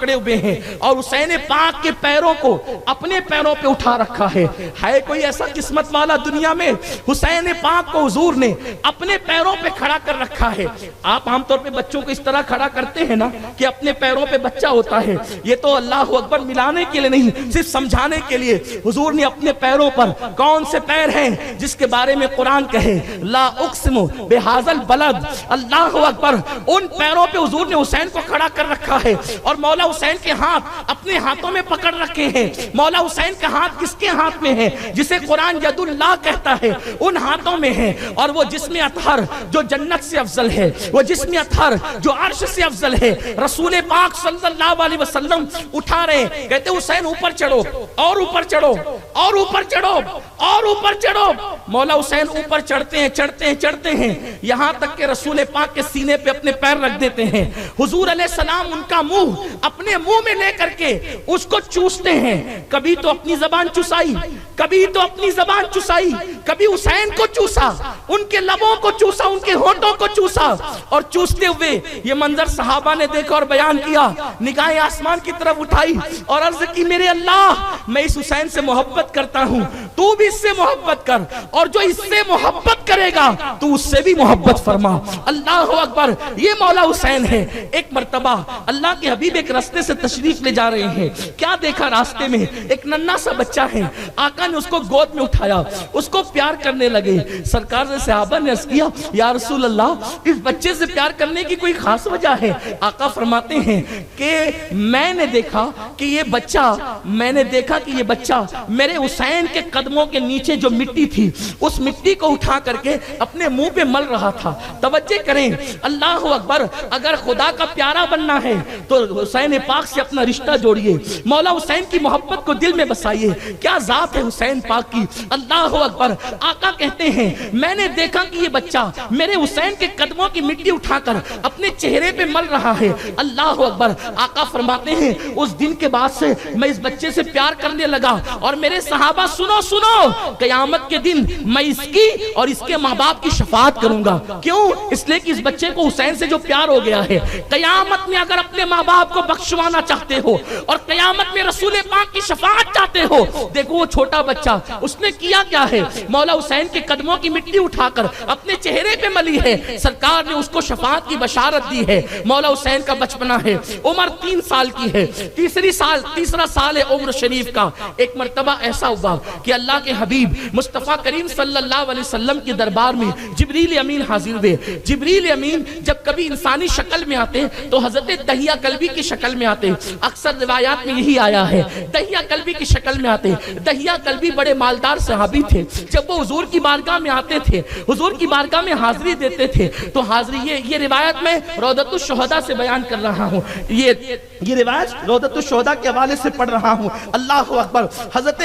پکڑے ہوئے ہیں اور حسین پاک کے پیروں کو اپنے پیروں پہ اٹھا رکھا ہے کوئی ایسا قسمت والا دنیا میں؟ حسین پاک کو حضور نے اپنے پیروں پہ کھڑا کر رکھا ہے۔ آپ عام طور پہ بچوں کو اس طرح کھڑا کرتے ہیں نا کہ اپنے پیروں پہ بچہ ہوتا ہے، یہ تو اللہ اکبر ملانے کے لیے نہیں، صرف سمجھانے کے لیے حضور نے اپنے پیروں پر کون سے پیر ہیں جس کے بارے میں قرآن کہے لا اقسم بہذا البلد، اللہ اکبر، ان پیروں پہ حضور نے حسین کو کھڑا کر رکھا ہے اور مولا حسین کے ہاتھ اپنے ہاتھوں میں پکڑ رکھے ہیں۔ مولا حسین کا ہاتھ کس کے ہاتھ میں ہے؟ جسے قرآن ید اللہ کہتا ہے، ان ہاتھوں میں ہے، اور وہ جسم اطہر جو جنت سے افضل ہے، وہ جسم اطہر جو عرش سے افضل ہے، رسول پاک صلی اللہ علیہ وسلم اٹھا رہے ہیں، کہتے حسین اوپر چڑھو اور اوپر چڑھو اور اوپر چڑھو اور اوپر چڑھو۔ مولا حسین اوپر چڑھتے ہیں چڑھتے ہیں چڑھتے ہیں، یہاں تک کہ رسول پاک کے سینے پہ اپنے پیر رکھ دیتے ہیں۔ حضور علیہ السلام ان کا منہ اپنے منہ میں لے کر کے اس کو چوستے ہیں، کبھی تو اپنی زبان چسائی، کبھی تو اپنی زبان چسائی، کبھی حسین کو چوسا، ان کے لبوں کو چوسا، ان کے ہونٹوں کو چوسا، اور چوستے ہوئے یہ منظر صحابہ نے دیکھا اور بیان کیا، نگاہیں آسمان کی طرف اٹھائی اور عرض کی میرے اللہ میں اس حسین سے محبت کرتا ہوں، تو بھی اس سے محبت کر، اور جو اس سے محبت کرے گا تو اس سے بھی محبت فرما۔ اللہ اکبر، یہ مولا حسین ہے۔ ایک مرتبہ اللہ کے حبیب ایک راستے سے تشریف لے جا رہے ہیں، کیا دیکھا راستے میں؟ ایک ننھا سا بچہ ہے، آقا نے اس کو گود میں اٹھایا، اس کو پیار کرنے لگے۔ سرکار نے صحابہ نے عرض کیا یا رسول اللہ اس بچے سے پیار کرنے کی کوئی خاص وجہ ہے؟ آقا فرماتے ہیں کہ میں نے دیکھا کہ یہ بچہ میرے حسین کے قدموں کے نیچے جو مٹی تھی اس مٹی کو اٹھا کر کے اپنے منہ پہ مل رہا تھا۔ توجہ کریں، اللہ اکبر، اگر خدا کا پیارا بننا ہے تو حسین پاک سے اپنا رشتہ جوڑیے، مولا حسین کی محبت کو دل میں بسائیے۔ کیا ذات ہے حسین پاک کی، اللہ اکبر۔ آقا کہتے ہیں میں نے دیکھا کہ یہ بچہ میرے حسین کے قدموں کی مٹی اٹھا کر اپنے چہرے پہ مل رہا ہے، اللہ اکبر۔ آقا فرماتے ہیں اس دن کے بعد سے میں اس بچے سے پیار کرنے لگا، اور میرے صحابہ سنو سنو، قیامت کے دن میں اس کی اور اس کے ماں باپ کی شفاعت کروں گا۔ کیوں؟ اس لیے کہ اس بچے کو حسین سے جو پیار ہو گیا ہے، قیامت میں اگر اپنے ماں باپ کو بخشوانا چاہتے ہو اور قیامت میں رسول پاک کی شفاعت چاہتے ہو، دیکھو وہ چھوٹا بچہ اس نے کیا کیا ہے، مولا حسین کے قدموں کی مٹی اٹھا کر اپنے چہرے پہ ملی ہے، سرکار نے اس کو شفاعت کی بشارت دی ہے۔ مولا حسین کا بچپنا ہے، عمر 3 سال کی ہے، تیسرا سال ہے عمر شریف کا۔ ایک مرتبہ ایسا ہوا کہ اللہ کے حبیب مصطفیٰ کریم صلی اللہ علیہ وسلم کے دربار میں جبریل امین حاضر ہوئے۔ جبریل امین جب کبھی انسانی شکل میں آتے تو حضرت دہیہ کلبی کی شکل میں آتے، اکثر روایات میں یہی آیا ہے، دہیہ کلبی کی شکل میں آتے۔ دہیہ کلبی بڑے مالدار صحابی تھے، جب وہ حضور کی بارگاہ میں آتے تھے، حضور کی بارگاہ میں حاضری دیتے تھے، تو حاضری یہ روایت میں روضۃ الشہداء سے بیان کر رہا ہوں، یہ روایت روضۃ الشہداء کے حوالے سے پڑھ رہا ہوں، اللہ اکبر۔ حضرت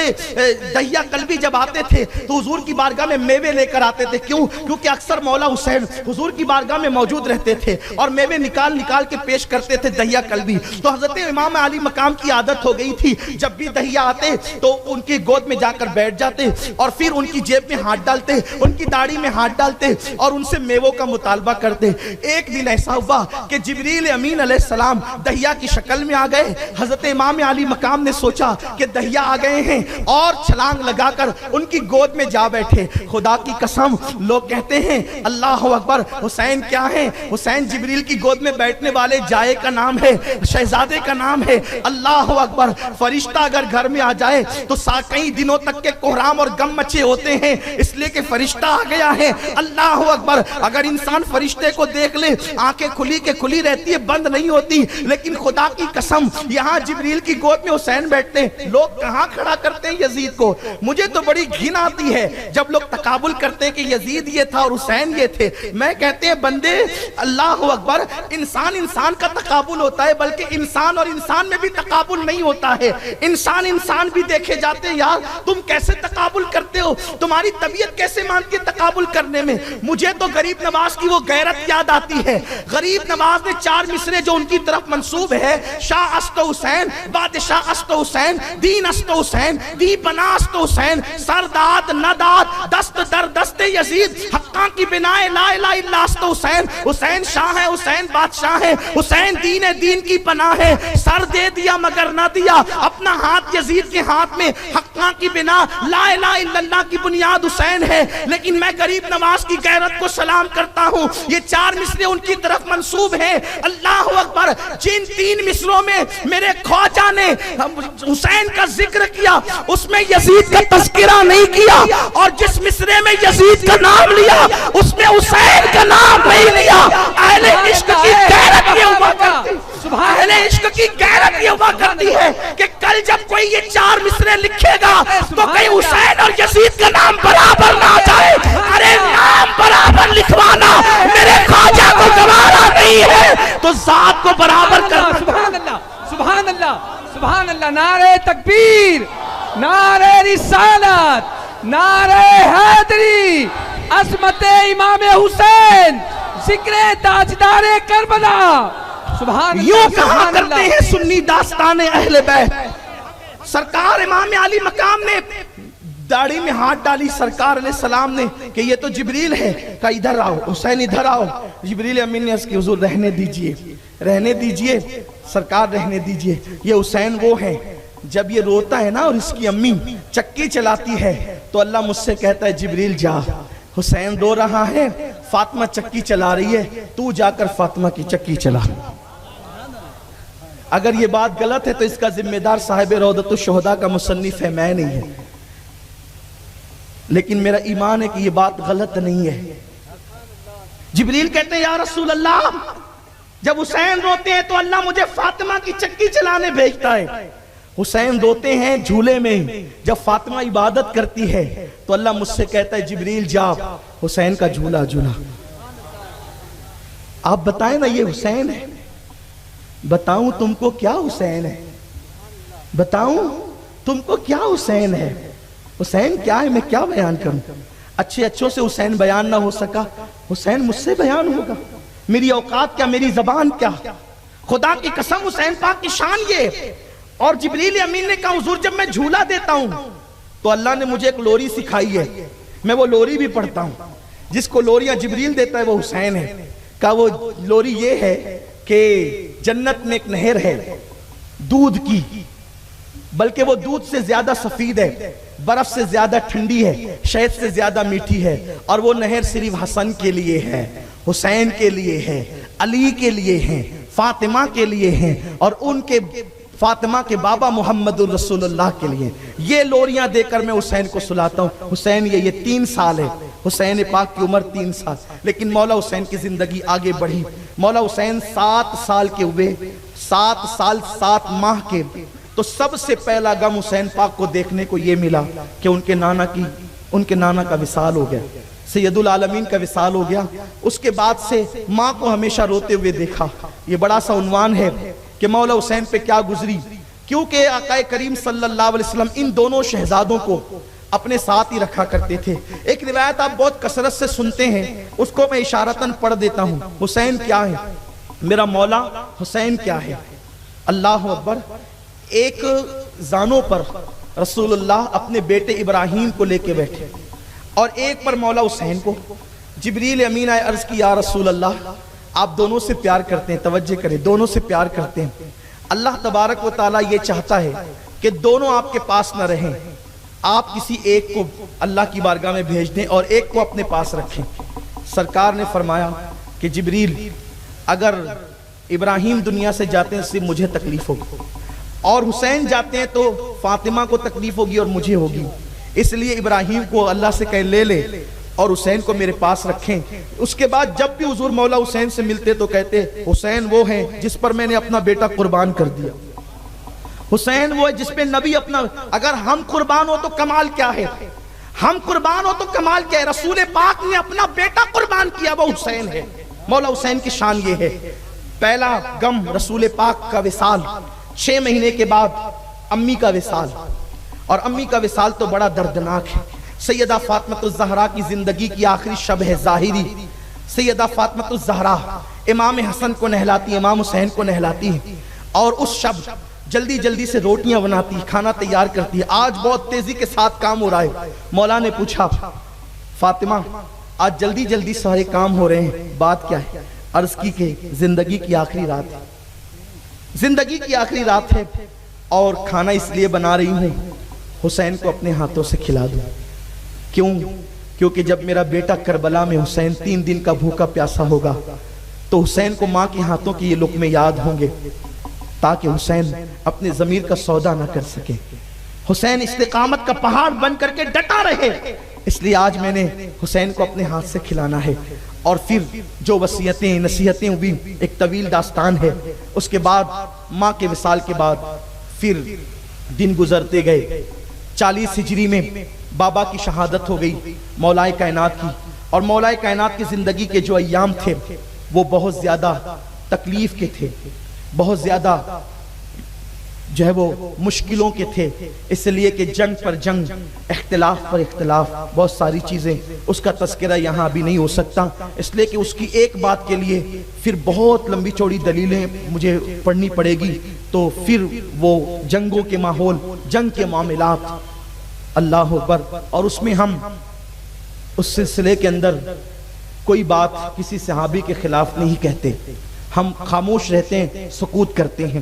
دہیہ کلبی جب آتے تھے تو حضور کی بارگاہ میں میوے لے کر آتے تھے، کیوں؟ کیونکہ اکثر مولا حسین حضور کی بارگاہ میں موجود رہتے تھے اور میوے نکال کے پیش کرتے تھے دہیہ کلبی۔ تو حضرت امام علی مقام کی عادت ہو گئی تھی، جب بھی دہیہ آتے تو ان کی گود میں جا کر بیٹھ جاتے اور پھر ان کی جیب میں ہاتھ ڈالتے، ان کی داڑھی میں ہاتھ ڈالتے اور ان سے میووں کا مطالبہ کرتے۔ ایک دن ایسا ہوا کہ جبریل امین علیہ السلام دہیہ کی شکل میں آ گئے۔ حضرت امام علی مقام نے سوچا کہ دہیہ آ گئے ہیں اور چھلانگ لگا کر ان کی گود میں جا بیٹھے۔ خدا کی قسم، لوگ کہتے ہیں اللہ اکبر، حسین کیا ہے؟ حسین جبریل کی گود میں بیٹھنے والے جائے کا نام ہے، شہزادے کا نام ہے، اللہ اکبر۔ فرشتہ اگر گھر میں آ جائے تو کئی دنوں تک کے کوہرام اور غم مچے ہوتے ہیں، اس لیے کہ فرشتہ آ گیا ہے، اللہ اکبر۔ اگر انسان فرشتے کو دیکھ لے آنکھیں کھلی کے کھلی رہتی ہے، بند نہیں ہوتی، لیکن خدا کی قسم یہاں جبریل کی گود میں حسین بیٹھتے ہیں، لوگ کہاں کھڑا کرتے ہیں یزید کو؟ مجھے تو بڑی گھن آتی ہے جب لوگ تقابل کرتے ہیں کہ یزید یہ تھا اور حسین یہ تھے۔ میں کہتے ہیں بندے، اللہ اکبر، انسان کا تقابل ہوتا ہے، بلکہ انسان اور انسان میں بھی تقابل نہیں ہوتا ہے، انسان بھی دیکھے جاتے ہیں۔ یار تم کیسے تقابل کرتے ہو؟ تمہاری طبیعت کیسے مانتی ہے تقابل کرنے میں؟ مجھے تو غریب نواز کی وہ غیرت یاد آتی ہے۔ غریب نواز نے 4 مصرے جو ان کی طرف منسوب ہے، شاہ است حسین حسین، بادشاہ است حسین، دین است حسین، دی بنا است حسین، سرداد نداد دست در دست یزید، حقاں کی بنائے لا الہ الا است حسین، حسین شاہ ہے، حسین بادشاہ ہے، حسین دین کی پناہ ہے، سر دے دیا مگر نہ دیا اپنا ہاتھ یزید کے ہاتھ میں، حقاں کی بنا لا الہ الا اللہ کی بنیاد حسین ہے۔ لیکن میں غریب نواز کی غیرت کو سلام کرتا ہوں، یہ 4 مصرے ان کی طرف منسوب ہیں۔ اللہ اکبر، جن 3 مصروں میں میرے خواجہ نے حسین کا ذکر کیا اس میں یزید کا تذکرہ نہیں کیا، اور جس مصرے میں یزید کا نام لیا اس میں حسین کا نام نہیں لیا۔ اہل عشق کی غیرت یہ ہوا کرتی، اہل عشق کی غیرت یہ ہوا کرتی ہے کہ کل جب کوئی یہ 4 مصرے لکھے گا تو کہیں حسین اور یزید کا نام برابر نہ جائے۔ ارے نام برابر لکھوانا میرے خواجہ کو گوارا نہیں ہے تو ذات کو برابر کرنا۔ سبحان اللہ، سبحان اللہ، سبحان اللہ، نعرہ تکبیر، نعرہ رسالت، نعرہ حیدری، عظمت امام حسین، ذکر تاجدار کربلا۔ سبحان اللہ، یوں کہا کرتے ہیں سنی داستان اہل بیت، سرکار امام علی مقام نے داڑھی میں ہاتھ ڈالی سرکار علیہ السلام نے کہ یہ تو جبریل ہے، کہا ادھر آؤ حسین ادھر آؤ۔ جبریل امین نے اس کی حضور رہنے دیجئے، رہنے دیجئے سرکار، رہنے دیجئے، یہ حسین وہ ہے جب یہ روتا ہے نا اور اس کی امی چکی چلاتی ہے تو اللہ مجھ سے کہتا ہے جبریل جا، حسین رو رہا ہے، فاطمہ چکی چلا رہی ہے، تو جا کر فاطمہ کی چکی چلا۔ اگر یہ بات غلط ہے تو اس کا ذمہ دار صاحب روضۃ الشہداء کا مصنف ہے، میں نہیں ہے، لیکن میرا ایمان ہے کہ یہ بات غلط نہیں ہے۔ جبریل کہتے ہیں یا رسول اللہ، جب حسین روتے ہیں تو اللہ مجھے فاطمہ کی چکی چلانے بھیجتا ہے۔ حسین روتے ہیں جھولے میں، جب فاطمہ عبادت کرتی ہے تو اللہ مجھ سے کہتا ہے جبریل جا حسین کا جھولا جھولا۔ آپ بتائیں نا یہ حسین ہے؟ بتاؤں تم کو کیا حسین ہے؟ بتاؤں تم کو کیا حسین ہے؟ حسین کیا ہے، میں کیا بیان کروں؟ اچھے اچھوں سے حسین بیان نہ ہو سکا، حسین مجھ سے بیان ہوگا؟ میری اوقات کیا، میری زبان کیا؟ خدا کی قسم حسین پاک کی شان یہ۔ اور جبریل امین نے کہا حضور جب میں جھولا دیتا ہوں تو اللہ نے مجھے ایک لوری سکھائی ہے، میں وہ لوری بھی پڑھتا ہوں، جس کو لوریاں جبریل دیتا ہے وہ حسین ہے۔ کہا وہ لوری یہ ہے کہ جنت میں ایک نہر ہے دودھ کی، بلکہ وہ دودھ سے زیادہ سفید ہے، برف سے زیادہ ٹھنڈی ہے، شہد سے زیادہ میٹھی ہے، اور وہ نہر صرف حسن کے لیے ہے، حسین کے لیے ہے، علی کے لیے ہے، فاطمہ کے لیے ہے، اور ان کے فاطمہ کے بابا محمد الرسول اللہ کے لیے۔ یہ لوریاں دے کر میں حسین کو سلاتا ہوں۔ حسین یہ 3 سال ہے، حسین پاک کی عمر 3 سال، لیکن مولا حسین کی زندگی آگے بڑھی۔ مولا حسین 7 سال کے ہوئے، 7 سال 7 ماہ کے، تو سب سے پہلا غم حسین پاک کو دیکھنے کو یہ ملا کہ ان کے نانا کا وصال ہو گیا، سید العالمین کا وصال ہو گیا۔ اس کے بعد سے ماں کو ہمیشہ روتے ہوئے دیکھا۔ یہ بڑا سا عنوان ہے کہ مولا حسین پہ کیا گزری، کیونکہ آقا کریم صلی اللہ علیہ وسلم ان دونوں شہزادوں کو اپنے ساتھ ہی رکھا کرتے تھے۔ ایک روایت آپ بہت کثرت سے سنتے ہیں، اس کو میں اشارتاً پڑھ دیتا ہوں۔ حسین کیا ہے، میرا مولا حسین کیا ہے؟ اللہ اکبر۔ ایک زانوں پر رسول اللہ اپنے بیٹے ابراہیم کو لے کے بیٹھے، اور ایک پر مولا حسین کو۔ جبریل امین آئے، عرض کی یا رسول اللہ آپ دونوں سے پیار کرتے ہیں، توجہ کریں، دونوں سے پیار کرتے ہیں۔ اللہ تبارک و تعالیٰ یہ چاہتا ہے کہ دونوں آپ کے پاس نہ رہیں، آپ کسی ایک کو اللہ کی بارگاہ میں بھیج دیں اور ایک کو اپنے پاس رکھیں۔ سرکار نے فرمایا کہ جبریل اگر ابراہیم دنیا سے جاتے ہیں صرف مجھے تکلیف ہوگی، اور حسین جاتے ہیں تو فاطمہ کو تکلیف ہوگی اور مجھے ہوگی، اس لیے ابراہیم کو اللہ سے کہیں لے لے اور حسین کو میرے پاس رکھیں۔ اس کے بعد جب بھی حضور مولا حسین سے ملتے تو کہتے حسین وہ ہیں جس پر میں نے اپنا بیٹا قربان کر دیا، حسین وہ ہے جس پہ نبی اپنا، اگر ہم قربان ہو تو کمال کیا ہے، ہم قربان ہو تو کمال کیا ہے، رسول پاک نے اپنا بیٹا قربان کیا، وہ حسین ہے۔ مولا حسین کی شان یہ ہے۔ پہلا غم رسول پاک کا وصال، 6 مہینے کے بعد امی کا وصال، اور امی کا وصال تو بڑا دردناک ہے۔ سیدہ فاطمہ الزہرا کی زندگی کی آخری شب ہے ظاہری۔ سیدہ فاطمہ الزہرا امام حسن کو نہلاتی، امام حسین کو نہلاتی، اور اس شب جلدی جلدی سے روٹیاں بناتی، کھانا تیار کرتی ہے. آج بہت تیزی کے ساتھ کام ہو رہا ہے. مولا نے پوچھا فاطمہ آج جلدی جلدی سارے کام ہو رہے ہیں، بات کیا ہے؟ عرض کی کہ زندگی کی آخری رات ہے، زندگی کی آخری رات ہے اور کھانا اس لیے بنا رہی ہوں حسین کو اپنے ہاتھوں سے کھلا دوں. کیوں؟ کیونکہ جب میرا بیٹا کربلا میں حسین 3 دن کا بھوکا پیاسا ہوگا تو حسین کو ماں کے ہاتھوں کی یہ لقمے یاد ہوں گے تاکہ حسین اپنے ضمیر کا سودا نہ کر سکے، حسین استقامت کا پہاڑ بن کر کے ڈٹا رہے. اس لیے آج میں نے حسین کو اپنے ہاتھ سے کھلانا ہے. اور پھر جو وصیتیں نصیحتیں بھی ایک طویل داستان ہے. اس کے بعد ماں کے وصال کے بعد پھر دن گزرتے گئے. 40 ہجری میں بابا کی شہادت ہو گئی مولا کائنات کی. اور مولا کائنات کی زندگی کے جو ایام تھے وہ بہت زیادہ تکلیف کے تھے، بہت زیادہ جو ہے وہ مشکلوں کے تھے. اس لیے کہ جنگ پر جنگ، اختلاف پر اختلاف، بہت ساری چیزیں، اس کا تذکرہ یہاں بھی نہیں ہو سکتا. اس لیے کہ اس کی ایک بات کے لیے پھر بہت لمبی چوڑی دلیلیں مجھے پڑھنی پڑے گی. تو پھر وہ جنگوں کے ماحول، جنگ کے معاملات، اللہ اکبر. اور اس میں ہم اس سلسلے کے اندر کوئی بات کسی صحابی کے خلاف نہیں کہتے، ہم خاموش رہتے ہیں، سکوت کرتے ہیں.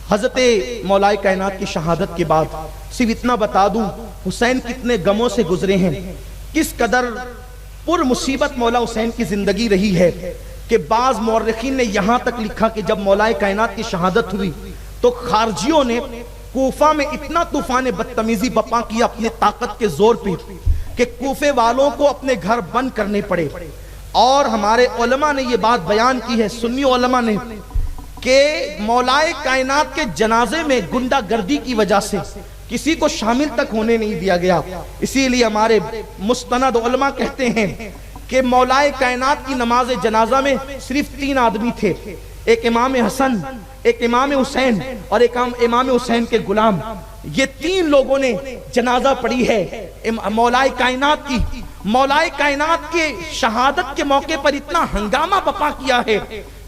حضرت مولا کائنات کی شہادت کے بعد صرف اتنا بتا دوں حسین کتنے غموں سے گزرے ہیں، کس قدر پر مصیبت مولا حسین کی زندگی رہی ہے کہ بعض مورخین نے یہاں تک لکھا کہ جب مولا کائنات کی شہادت ہوئی تو خارجیوں نے کوفہ میں اتنا طوفان بدتمیزی بپا کیا اپنے طاقت کے زور پہ کہ کوفے والوں کو اپنے گھر بند کرنے پڑے. اور ہمارے علماء نے یہ بات بیان کی ہے، سنی علماء نے، کہ مولا کائنات کے جنازے میں گنڈا گردی کی وجہ سے کسی کو شامل تک ہونے نہیں دیا گیا. اسی لیے ہمارے مستند علماء کہتے ہیں کہ مولا کائنات کی نماز جنازہ میں صرف 3 آدمی تھے، ایک امام حسن، ایک امام حسین اور ایک امام حسین کے غلام. یہ 3 لوگوں نے جنازہ پڑھی ہے مولا کائنات کی. مولا کائنات کے شہادت کے موقع پر اتنا ہنگامہ بپا کیا ہے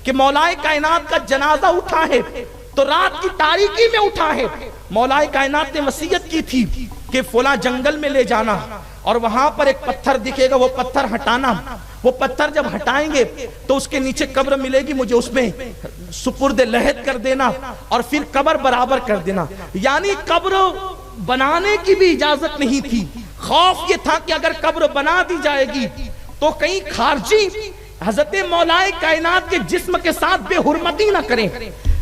کہ مولا کائنات کا جنازہ اٹھا ہے تو رات کی تاریکی میں اٹھا ہے. مولا کائنات نے وصیت کی تھی کہ فلاں جنگل میں لے جانا اور وہاں پر ایک پتھر دکھے گا، وہ پتھر ہٹانا. وہ پتھر جب ہٹائیں گے تو اس کے نیچے قبر ملے گی، مجھے اس میں سپرد لحد کر دینا اور پھر قبر برابر کر دینا. یعنی قبر بنانے کی بھی اجازت نہیں تھی. خوف یہ تھا کہ اگر قبر بنا دی جائے گی تو کہیں خارجی حضرت مولا کائنات کے جسم کے ساتھ بے حرمتی نہ کریں.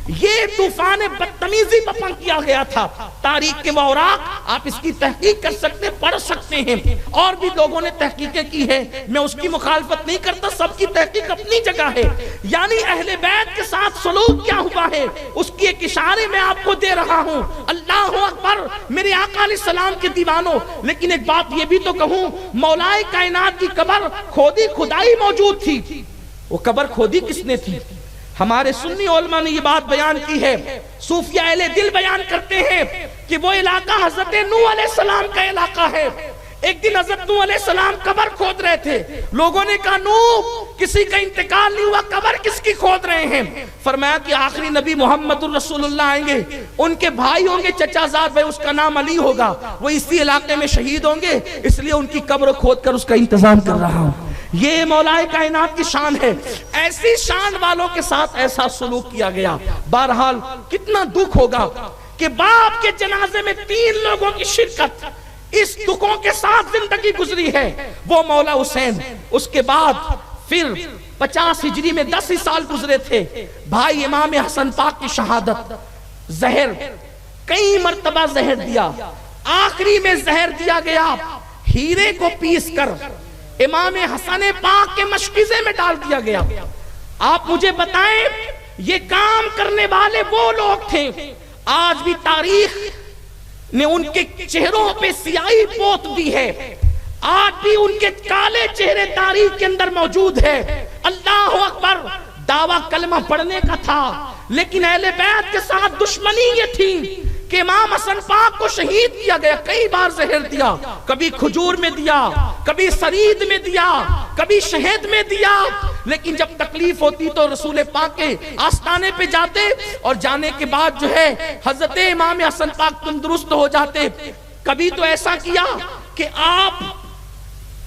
یہ طوفان بدتمیزی بپا کیا گیا تھا. تاریخ کے اوراق آپ اس کی تحقیق کر سکتے، پڑھ سکتے ہیں. اور بھی لوگوں نے تحقیقیں کی ہے، میں اس کی مخالفت نہیں کرتا، سب کی تحقیق اپنی جگہ ہے. یعنی اہل بیت کے ساتھ سلوک کیا ہوا ہے اس کی ایک اشارے میں آپ کو دے رہا ہوں. اللہ اکبر میرے آقا علیہ السلام کے دیوانوں. لیکن ایک بات یہ بھی تو کہوں، مولا کائنات کی قبر کھودی کھدائی موجود تھی. وہ قبر کھودی کس نے تھی؟ ہمارے سنی علماء نے یہ بات بیان کی ہے. صوفیہ اہل دل بیان کرتے ہیں کہ وہ علاقہ حضرت نوح علیہ السلام کا علاقہ ہے. ایک دن حضرت نوح علیہ السلام قبر کھود رہے تھے. لوگوں نے کہا نوح کسی کا انتقال نہیں ہوا، قبر کس کی کھود رہے ہیں؟ فرمایا کہ آخری نبی محمد الرسول اللہ آئیں گے، ان کے بھائی ہوں گے چچا زاد بھائی، اس کا نام علی ہوگا، وہ اسی علاقے میں شہید ہوں گے، اس لیے ان کی قبر کھود کر اس کا انتظام کر رہا ہوں. یہ مولا کائنات کی شان ہے. ایسی شان والوں کے ساتھ ایسا سلوک کیا گیا. بہرحال کتنا دکھ ہوگا کہ باپ کے جنازے میں 3 لوگوں کی شرکت، اس دکھوں کے ساتھ زندگی گزری ہے. وہ مولا حسین. اس کے بعد پھر 50 ہجری میں 10 ہی سال گزرے تھے، بھائی امام حسن پاک کی شہادت. زہر، کئی مرتبہ زہر دیا، آخری میں زہر دیا گیا ہیرے کو پیس کر امام حسن پاک کے مشکیزے میں ڈال دیا گیا. آپ مجھے بتائیں یہ کام کرنے والے وہ لوگ تھے، آج بھی تاریخ نے ان کے چہروں پہ سیاہی پوت دی ہے، آج بھی ان کے کالے چہرے تاریخ کے اندر موجود ہے. اللہ اکبر. دعویٰ کلمہ پڑھنے کا تھا لیکن اہل بیت کے ساتھ دشمنی یہ تھی کہ امام حسن پاک کو شہید کیا گیا، کئی بار زہر دیا، کبھی کھجور میں دیا، کبھی سرید میں دیا، کبھی شہد میں دیا، لیکن جب تکلیف ہوتی تو رسول پاک کے آستانے پہ جاتے اور جانے کے بعد جو ہے حضرت امام حسن پاک تندرست ہو جاتے۔ کبھی تو ایسا کیا کہ آپ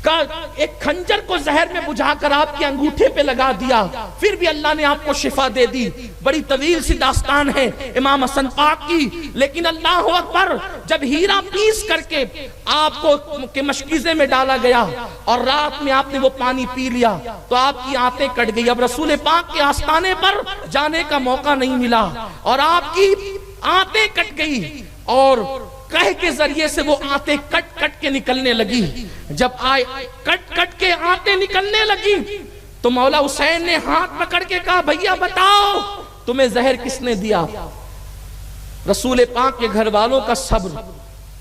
کا ایک خنجر کو زہر میں بجھا کر آپ کے انگوٹھے پہ لگا دیا، پھر بھی اللہ نے آپ کو شفا دے دی۔ بڑی طویل سی داستان ہے امام حسن پاک کی، لیکن اللہ اکبر، جب ہیرا پیس کر کے آپ کو کے مشکیزے میں ڈالا گیا اور رات میں آپ نے وہ پانی پی لیا تو آپ کی آنتیں کٹ گئی۔ اب رسول پاک کے آستانے پر جانے کا موقع نہیں ملا اور آپ کی آنتیں کٹ گئی اور کہہ کے ذریعے سے وہ آنتیں کٹ کٹ کے نکلنے لگی۔ جب کٹ کٹ کے آنتیں نکلنے لگی تو مولا حسین نے ہاتھ پکڑ کے کہا بھیا بتاؤ تمہیں زہر کس نے دیا؟ رسول پاک کے گھر والوں کا صبر،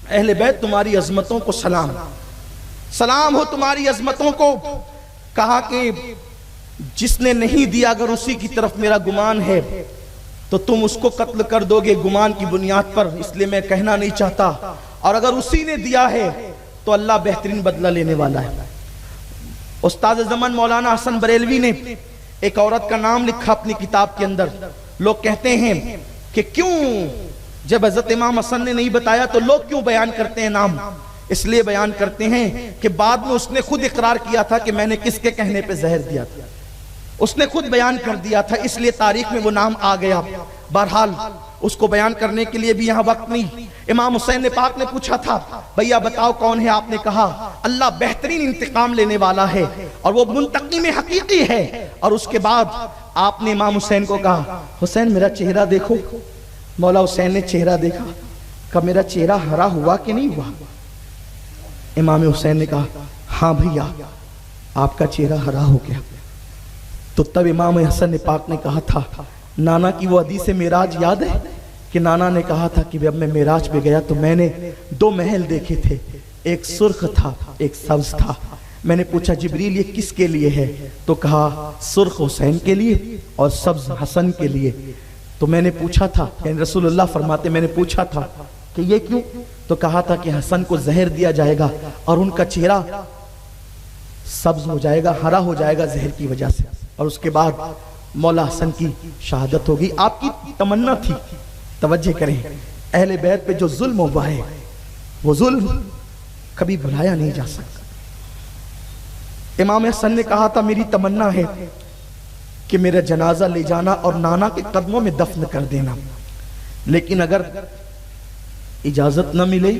اہل بیت تمہاری عظمتوں کو سلام، سلام ہو تمہاری عظمتوں کو۔ کہا کہ جس نے نہیں دیا اگر اسی کی طرف میرا گمان ہے تو تم اس کو قتل کر دو گے گمان کی بنیاد پر، اس لیے میں کہنا نہیں چاہتا، اور اگر اسی نے دیا ہے تو اللہ بہترین بدلہ لینے والا ہے۔ استاد زمن مولانا حسن بریلوی نے ایک عورت کا نام لکھا اپنی کتاب کے اندر۔ لوگ کہتے ہیں کہ کیوں جب حضرت امام حسن نے نہیں بتایا تو لوگ کیوں بیان کرتے ہیں نام؟ اس لیے بیان کرتے ہیں کہ بعد میں اس نے خود اقرار کیا تھا کہ میں نے کس کے کہنے پہ زہر دیا تھا، اس نے خود بیان کر دیا تھا، اس لیے تاریخ میں وہ نام آ گیا۔ بہرحال اس کو بیان کرنے کے لیے بھی یہاں وقت نہیں۔ امام حسین نے پاک نے پوچھا تھا بھیا بتاؤ کون ہے؟ آپ نے کہا اللہ بہترین انتقام لینے والا ہے اور وہ منتقم حقیقی ہے۔ اور اس کے بعد آپ نے امام حسین کو کہا حسین میرا چہرہ دیکھو۔ مولا حسین نے چہرہ دیکھا، کہا میرا چہرہ ہرا ہوا کہ نہیں ہوا؟ امام حسین نے کہا ہاں بھیا آپ کا چہرہ ہرا ہو گیا۔ تو تب امام حسن پاک نے کہا تھا نانا کی وہ حدیث معراج یاد ہے کہ نانا نے کہا تھا کہ جب میں معراج پہ گیا تو میں نے دو محل دیکھے تھے، ایک سرخ تھا ایک سبز تھا۔ میں نے پوچھا جبریل یہ کس کے لیے ہے؟ تو کہا سرخ حسین کے لیے اور سبز حسن کے لیے۔ تو میں نے پوچھا تھا، یعنی رسول اللہ فرماتے میں نے پوچھا تھا کہ یہ کیوں؟ تو کہا تھا کہ حسن کو زہر دیا جائے گا اور ان کا چہرہ سبز ہو جائے گا، ہرا ہو جائے گا زہر کی وجہ سے، اور اس کے بعد مولا حسن کی شہادت ہوگی۔ آپ کی تمنا تھی، توجہ کریں، اہل بیت پہ جو ظلم ہوا ہے وہ ظلم کبھی بھلایا نہیں جا سکتا۔ امام حسن نے کہا تھا میری تمنا ہے کہ میرا جنازہ لے جانا اور نانا کے قدموں میں دفن کر دینا، لیکن اگر اجازت نہ ملے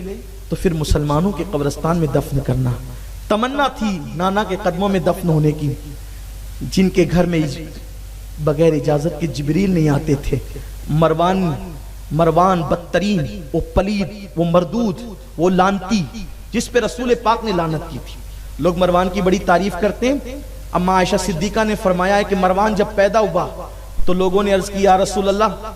تو پھر مسلمانوں کے قبرستان میں دفن کرنا۔ تمنا تھی نانا کے قدموں میں دفن ہونے کی، جن کے گھر میں بغیر اجازت کے جبریل نہیں آتے تھے۔ مروان بدترین، وہ پلید، وہ مردود، وہ لانتی، جس پہ رسول پاک نے لعنت کی تھی۔ لوگ مروان کی بڑی تعریف کرتے ہیں۔ اما عائشہ صدیقہ نے فرمایا ہے کہ مروان جب پیدا ہوا تو لوگوں نے عرض کیا رسول اللہ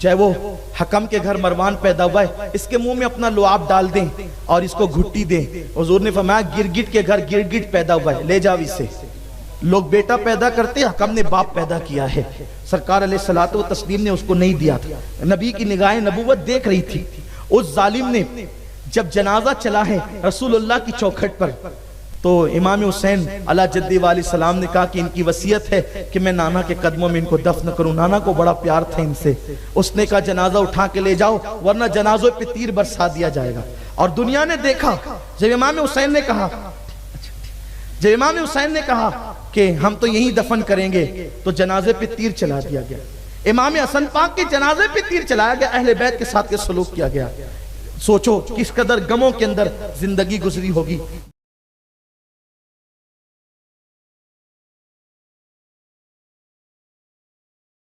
جائے وہ حکم کے گھر مروان پیدا ہوا ہے، اس کے منہ میں اپنا لعاب ڈال دیں اور اس کو گھٹی دیں۔ حضور نے فرمایا گرگٹ کے گھر گرگٹ پیدا ہوا ہے، لے جاؤ اسے۔ لوگ بیٹا پیدا کرتے، حکم نے باپ پیدا کیا ہے۔ سرکار علیہ الصلوۃ والتسلیم نے اس کو نہیں دیا تھا۔ نبی کی نگاہیں نبوت دیکھ رہی تھی۔ اس ظالم نے جب جنازہ چلا ہے رسول اللہ کی چوکھٹ پر تو امام حسین علیہ جدی والی سلام نے کہا کہ ان کی وصیت ہے کہ میں نانا کے قدموں میں ان کو دفن کروں۔ نانا کو بڑا پیار تھا ان سے۔ اس نے کہا جنازہ اٹھا کے لے جاؤ ورنہ جنازوں پہ تیر برسا دیا جائے گا۔ اور دنیا نے دیکھا جب امام حسین نے کہا کہ ہم تو یہیں دفن کریں گے تو جنازے پہ تیر چلا دیا گیا۔ امام حسن پاک کے جنازے پہ تیر چلایا گیا، اہل بیت کے ساتھ کے سلوک کیا گیا۔ سوچو کس قدر غموں کے اندر زندگی گزری ہوگی۔